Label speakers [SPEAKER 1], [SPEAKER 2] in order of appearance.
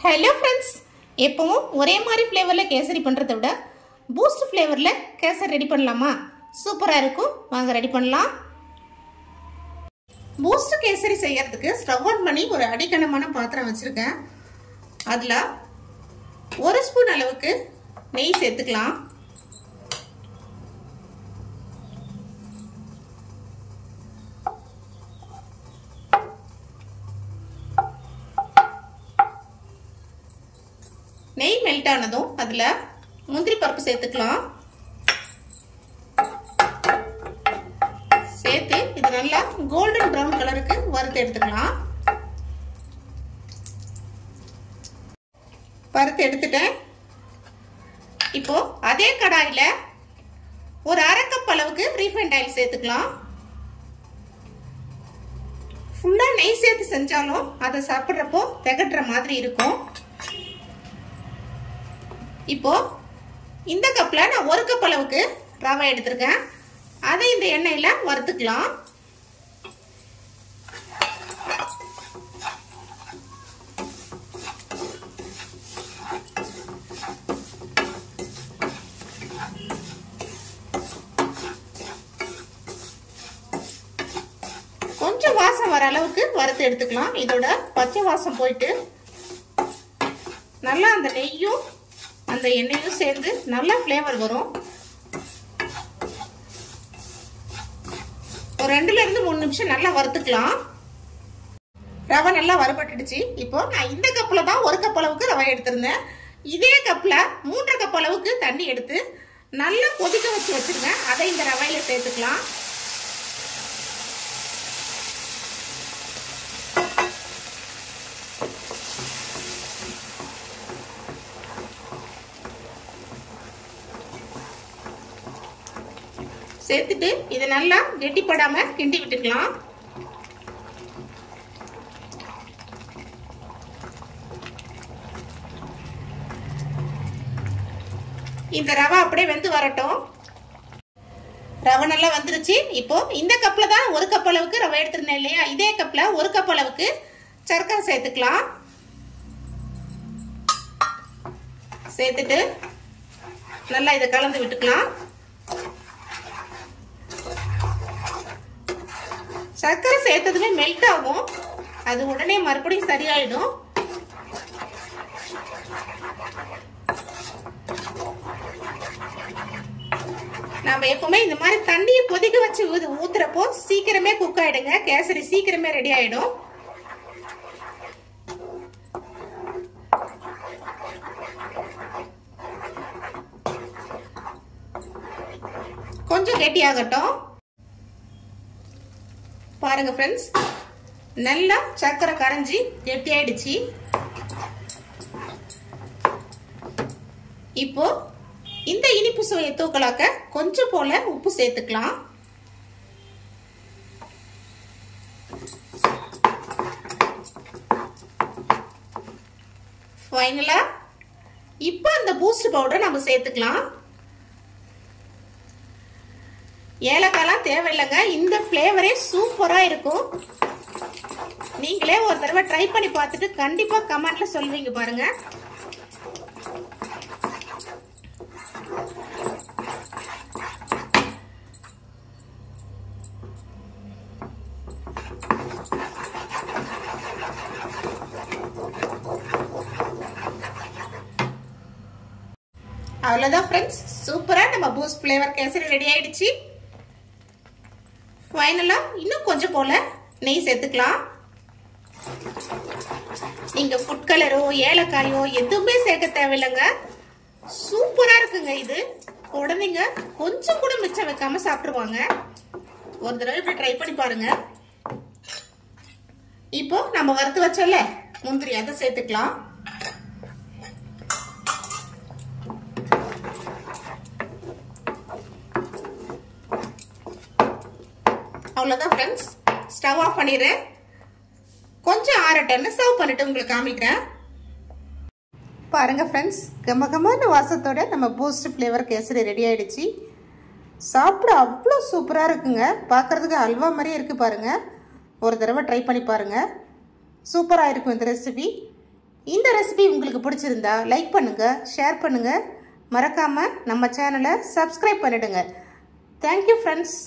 [SPEAKER 1] Hello friends எப்பவும் ஒரே மாதிரி ஃப்ளேவர்ல கேசரி பண்றதை விட பூஸ்ட் ஃப்ளேவர்ல கேசரி ரெடி பண்ணலாமா? சூப்பரா இருக்கும். வாங்க ரெடி பண்ணலாம். பூஸ்ட் கேசரி செய்யறதுக்கு ஸ்டவ் ஆன் பண்ணி ஒரு அடிக்கனமான பாத்திரம் வச்சிருக்கேன். அதுல 1 ஸ்பூன் அளவுக்கு நெய் சேர்த்துக்கலாம். நெய் மெல்ட் ஆனதும் அதுல முந்திரி பருப்பு சேர்த்துக்கலாம். சேர்த்து இது நல்லா கோல்டன் பிரவுன் கலருக்கு வறுத்து எடுத்துக்கலாம். வறுத்து எடுத்துட்டேன். இப்போ அதே கடாயில ஒரு 1/2 கப் அளவுக்கு ரீஃபைண்ட் ஆயில் சேர்த்துக்கலாம். ஃபுல்லா நெய் சேர்த்து செஞ்சாலும் அதை சாப்பிட்றப்போ திகட்டுற மாதிரி இருக்கும். இப்போ இந்த கப்ல நான் 1 கப் அளவுக்கு ரவை எடுத்திருக்கேன். அதை இந்த எண்ணெயில வறுத்துக்கலாம். கொஞ்சம் வாசம் வர அளவுக்கு வறுத்து எடுத்துக்கலாம். இதோட பச்சை வாசம் போயிட்டு நல்லா அந்த நெய்யும் அந்த எண்ணெயும் சேர்ந்து நல்ல ஃப்ளேவர் வரும். ஒரு 2 ல இருந்து 3 நிமிஷம் நல்லா வறுத்துக்கலாம். ரவை நல்லா வறுபட்டுடுச்சு. இப்போ நான் இந்த கப்ல தான் 1 கப் அளவுக்கு ரவை எடுத்திருந்தேன். இதே கப்ல 3 கப் அளவுக்கு தண்ணி எடுத்து நல்லா கொதிக்க வச்சு வச்சிருக்கேன். அதை இந்த ரவையில சேர்த்துக்கலாம். சேர்த்துட்டு இதை நல்லா கெட்டிப்படாம கிண்டி விட்டுக்கலாம். இந்த ரவை அப்படியே வெந்து வரட்டும். ரவை நல்லா வந்துருச்சு. இப்போ இந்த கப்ல தான் 1 கப் அளவுக்கு ரவை எடுத்திருந்தேன் இல்லையா, இதே கப்ல 1 கப் அளவுக்கு சர்க்கரை சேர்த்துக்கலாம். சேர்த்துட்டு நல்லா இதை கலந்து விட்டுக்கலாம். சர்க்கரை சேர்த்ததுமே மெல்ட் ஆகும். அது உடனே மறுபடியும் சரியாயிடும். நாம எப்பவுமே இந்த மாதிரி தண்ணியை கொதிக்க வச்சு ஊத்துறப்போ சீக்கிரமே குக் ஆயிடுங்க. கேசரி சீக்கிரமே ரெடி ஆயிடும். கொஞ்சம் கெட்டியாகட்டும். பாருங்க ஃப்ரெண்ட்ஸ், நல்லா சர்க்கரை கரைஞ்சி கெட்டி ஆயிடுச்சு. இப்போ இந்த இனிப்பு சுவையை தூக்கலாக்க கொஞ்சம் போல உப்பு சேர்த்துக்கலாம். ஃபைனலா இப்போ அந்த பூஸ்ட் பவுடர் நம்ம சேர்த்துக்கலாம். ஏலக்காய்லாம் தேவையில்லைங்க. இந்த ஃப்ளேவரே சூப்பரா இருக்கும். நீங்களே ஒரு தடவை ட்ரை பண்ணி பார்த்துட்டு கண்டிப்பா கமெண்ட்ல சொல்வீங்க பாருங்க. அவ்வளவுதான் ஃப்ரெண்ட்ஸ், சூப்பரா நம்ம பூஸ்ட் ஃப்ளேவர் கேசரி ரெடி ஆயிடுச்சு. ஃபைனலா இன்னும் கொஞ்சம் போல நெய் சேர்த்துக்கலாம். நீங்க ஃபுட் கலரோ ஏலக்காயோ எதுவுமே சேர்க்க தேவையில்லைங்க. சூப்பரா இருக்குங்க. இது குழந்தைங்க கொஞ்சம் கூட மிச்சம் வைக்காம சாப்பிடுவாங்க. ஒரு தடவை இப்படி ட்ரை பண்ணி பாருங்க. இப்போ நம்ம வறுத்து வச்சோம்ல முந்திரி, அதை சேர்த்துக்கலாம். அவ்வளவுதான் ஃப்ரெண்ட்ஸ், ஸ்டவ் ஆஃப் பண்ணிடுறேன். கொஞ்சம் ஆறட்டன்னு சர்வ் பண்ணிட்டு உங்களுக்கு காமிக்கிறேன். பாருங்க ஃப்ரெண்ட்ஸ், கமகமான வாசத்தோட நம்ம பூஸ்ட் ஃப்ளேவர் கேசரி ரெடி ஆயிடுச்சு. சாப்பிட அவ்வளோ சூப்பராக இருக்குங்க. பார்க்குறதுக்கு அல்வா மாதிரியே இருக்குது பாருங்கள். ஒரு தடவை ட்ரை பண்ணி பாருங்கள். சூப்பராக இருக்கும் இந்த ரெசிபி. இந்த ரெசிபி உங்களுக்கு பிடிச்சிருந்தா லைக் பண்ணுங்கள், ஷேர் பண்ணுங்கள், மறக்காமல் நம்ம சேனலை சப்ஸ்கிரைப் பண்ணிடுங்க. Thank you friends.